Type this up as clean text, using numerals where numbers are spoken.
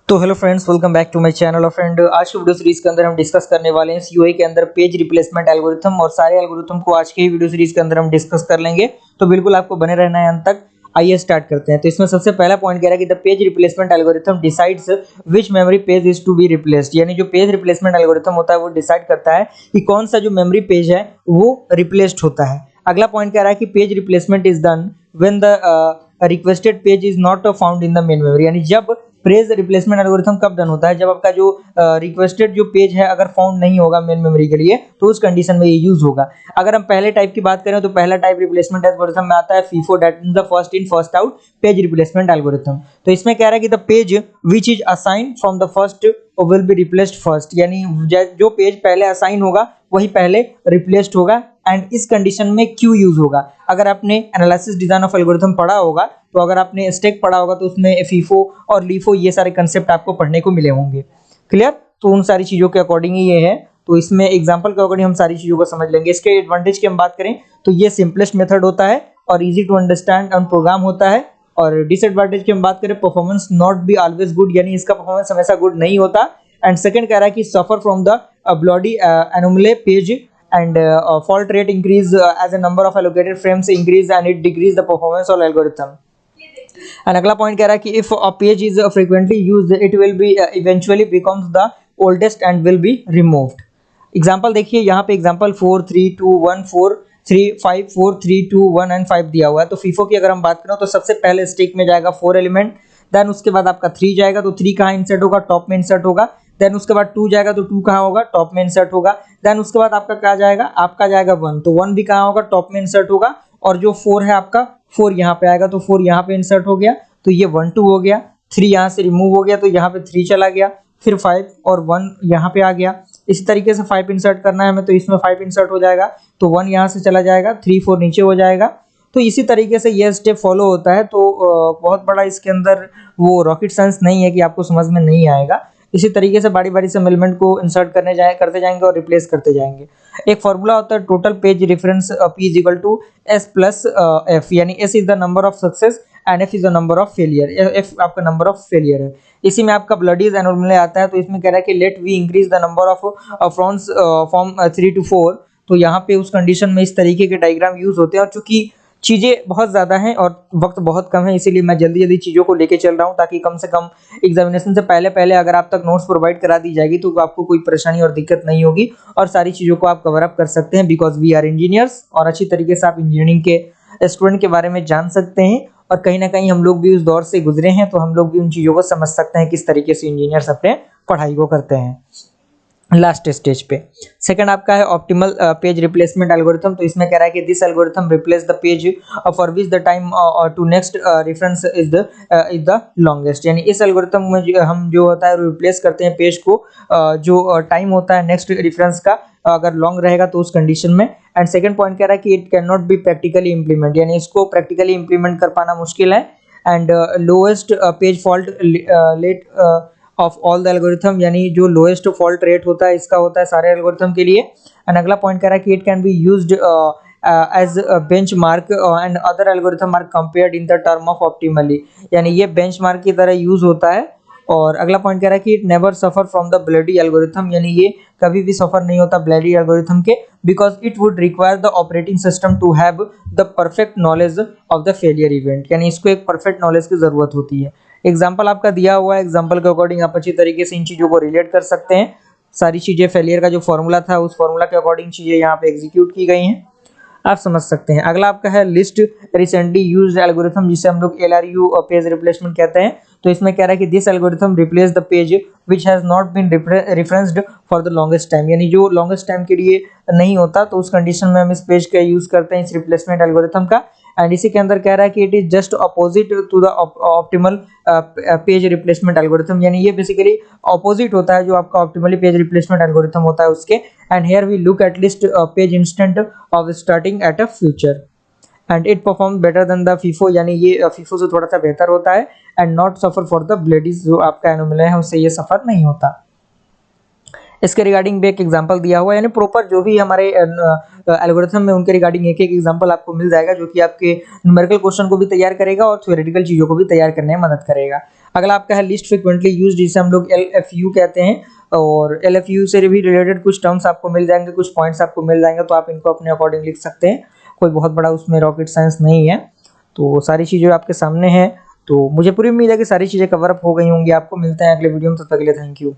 तो hello friends, welcome back to my channel. और friend, आज की वीडियो सीरीज के अंदर हम डिस्कस करने वाले हैं सीयूआई के अंदर पेज रिप्लेसमेंट एल्गोरिथम, और सारे एल्गोरिथम को आज के ही वीडियो सीरीज के अंदर हम डिस्कस कर लेंगे। तो बिल्कुल आपको बने रहना है अंत तक। आइए स्टार्ट करते हैं। तो इसमें सबसे पहला पॉइंट कह रहा है कि the page replacement algorithm decides which memory page is to be replaced. यानी जो पेज रिप्लेसमेंट एल्गोरिथम होता है वो डिसाइड करता है कि कौन सा जो मेमोरी पेज है वो रिप्लेस्ड होता है। अगला पॉइंट कह रहा है कि page replacement is done when the requested page is not found in the main memory. यानी जब पेज रिप्लेसमेंट एल्गोरिथम कब डन होता है, जब आपका जो रिक्वेस्टेड जो पेज है अगर फाउंड नहीं होगा मेन मेमोरी के लिए, तो उस कंडीशन में ये यूज होगा। अगर हम पहले टाइप की बात करें तो पहला टाइप रिप्लेसमेंट एल्गोरिथम में आता है FIFO, that means the first in first out page replacement algorithm. तो इसमें कह रहा है कि the page which is assign from the first will be replaced first. यानी जो पेज पहले असाइन होगा वही पहले रिप्लेस्ड होगा। एंड इस कंडीशन में क्यों यूज होगा? अगर आपने एनालिसिस डिजाइन ऑफ एल्गोरिथम पढ़ा होगा, तो अगर आपने स्टैक पढ़ा होगा तो उसमें फीफो और लीफो ये सारे कंसेप्ट आपको पढ़ने को मिले होंगे। क्लियर? तो उन सारी चीजों के अकॉर्डिंग ही ये है। तो इसमें एग्जांपल के अकॉर्डिंग हम सारी चीजों को समझ लेंगे। इसके एडवांटेज की हम बात करें तो ये सिंपलेस्ट मेथड होता है और easy to understand and program होता है। और डिसएडवांटेज की हम बात करें, performance not be always good, यानी इसका परफॉर्मेंस हमेशा गुड नहीं होता। एंड सेकंड कह रहा है कि suffer from the Belady anomaly page and fault rate increase as a number of allocated frames increase and it decrease the performance of algorithm. And अगला पॉइंट कह रहा है कि if a page is frequently used it will be eventually becomes the oldest and will be removed. Example देखिए, यहाँ पे example 4 3 2 1 4 3 5 4 3 2 1 and 5 दिया हुआ है। तो फीफो की अगर हम बात करें तो सबसे पहले स्टिक में जाएगा 4 एलिमेंट, देन उसके बाद आपका 3 जाएगा तो 3 कहाँ इंसर्ट होगा? टॉप में इंसर्ट होगा। देन उसके बाद 2 जाएगा तो 2 कहाँ होगा? टॉप में इंसर्ट होगा। देन उसके बाद आपका क्या जाएगा? आपका जाएगा 1, तो 1 भी कहाँ होगा? टॉप में इंसर्ट होगा। और जो 4 है आपका 4 यहाँ पे आएगा, तो 4 यहाँ पे इंसर्ट हो गया, तो ये 1 2 हो गया। 3 यहाँ से रिमूव हो गया तो यहाँ पे 3 चला गया, फिर 5 और 1 यहाँ पे आ गया। इसी तरीके से 5 इंसर्ट करना है हमें, तो इसमें 5 इंसर्ट हो जाएगा, तो 1 यहाँ से चला जाएगा, 3 4 नीचे हो जाएगा। तो इसी तरीके से ये स्टेप फॉलो होता है। तो बहुत बड़ा इसके अंदर वो रॉकेट साइंस नहीं है कि आपको समझ में नहीं आएगा। इसी तरीके से बारी बारी से एलिमेंट को इंसर्ट करते जाएंगे और रिप्लेस करते जाएंगे। एक फॉर्मूला होता है total page reference P is equal to S plus F, यानी S is the number of success and F is the number of failure. F आपका नंबर ऑफ फेलियर है। इसी में आपका ब्लडीज एनोमली आता है। तो इसमें कह रहा है कि let we increase the number of frames from 3 to 4। तो यहाँ पे उस कंडीशन में इस तरीके के डायग्राम यूज होते हैं। और चूंकि चीजें बहुत ज्यादा हैं और वक्त बहुत कम है, इसीलिए मैं जल्दी जल्दी चीजों को लेके चल रहा हूँ, ताकि कम से कम एग्जामिनेशन से पहले पहले अगर आप तक नोट्स प्रोवाइड करा दी जाएगी तो आपको कोई परेशानी और दिक्कत नहीं होगी और सारी चीजों को आप कवर अप कर सकते हैं। बिकॉज वी आर इंजीनियर्स, और अच्छी तरीके से आप इंजीनियरिंग के स्टूडेंट के बारे में जान सकते हैं। और कहीं ना कहीं हम लोग भी उस दौर से गुजरे हैं, तो हम लोग भी उन चीजों को समझ सकते हैं किस तरीके से इंजीनियर्स अपने पढ़ाई को करते हैं लास्ट स्टेज पे। सेकंड आपका है ऑप्टिमल पेज रिप्लेसमेंट एल्गोरिथम। तो इसमें कह रहा है कि this algorithm replace the page for which the time to next reference is the longest. यानी इस एल्गोरिथम में हम जो होता है रिप्लेस करते हैं पेज को, जो टाइम होता है नेक्स्ट रेफरेंस का अगर लॉन्ग रहेगा तो उस कंडीशन में। एंड सेकंड पॉइंट कह रहा है कि it can not be practically implement, यानी इसको प्रैक्टिकली इंप्लीमेंट कर पाना मुश्किल है। And lowest page fault rate of all the algorithm, यानी जो लोएस्ट फॉल्ट रेट होता है इसका होता है सारे एल्गोरिथम के लिए। एंड अगला पॉइंट कह रहा है कि it can be used as benchmark and other algorithm are compared in the term of optimally, यानी ये बेंचमार्क की तरह यूज होता है। और अगला पॉइंट कह रहा है कि it never suffer from the Belady algorithm, यानी ये कभी भी सफर नहीं होता ब्लडी एल्गोरिथम के, because it would require the operating system to have the perfect knowledge of the failure event, यानी इसको एक परफेक्ट नॉलेज की जरूरत होती है। एग्जाम्पल आपका दिया हुआ है, एग्जाम्पल के अकॉर्डिंग आप अच्छी तरीके से इन चीजों को रिलेट कर सकते हैं। सारी चीजें फेलियर का जो फॉर्मूला था उस फॉर्मूला के अकॉर्डिंग चीजें यहाँ पे एग्जीक्यूट की गई हैं, आप समझ सकते हैं। अगला आपका है लिस्ट रिसेंटली यूज्ड एल्गोरिथम, जिसे हम लोग LRU पेज रिप्लेसमेंट कहते हैं। तो इसमें कह रहा है कि this algorithm replace the page which has not been referenced for the longest time, यानी जो लॉन्गेस्ट टाइम के लिए नहीं होता, तो उस कंडीशन में हम इस पेज का यूज करते हैं, इस रिप्लेसमेंट एल्गोरिथम का। एंड इसी के अंदर कह रहा है कि it is just opposite to the optimal page replacement algorithm, यानी ये बेसिकली अपोजिट होता है जो आपका ऑप्टिमली पेज रिप्लेसमेंट एल्गोरिथम होता है उसके। And here we look at list page instant of starting at a future and it perform better than the FIFO, यानी ये फीफो से थोड़ा सा बेहतर होता है। And not suffer for the Belady's, जो आपका एनोमली है उससे ये सफर नहीं होता। इसके रिगार्डिंग भी एक एग्जांपल दिया हुआ है, यानी प्रॉपर जो भी हमारे एल्गोरिथम में उनके रिगार्डिंग एक एक एग्जांपल आपको मिल जाएगा, जो कि आपके न्यूमेरिकल क्वेश्चन को भी तैयार करेगा और थ्योरेटिकल चीजों को भी तैयार करने में मदद करेगा। अगला आपका है लिस्ट फ्रिक्वेंटली यूज्ड, जिसे हम लोग LFU कहते हैं। और LFU से भी रिलेटेड कुछ टर्म्स आपको मिल जाएंगे, कुछ पॉइंट्स आपको मिल जाएंगे, तो आप इनको अपने अकॉर्डिंग लिख सकते हैं। कोई बहुत बड़ा उसमें रॉकेट साइंस नहीं है। तो सारी चीज़ें आपके सामने हैं। तो मुझे पूरी उम्मीद है कि सारी चीज़ें कवर अप हो गई होंगी। आपको मिलते हैं अगले वीडियो में, तब तक के लिए थैंक यू।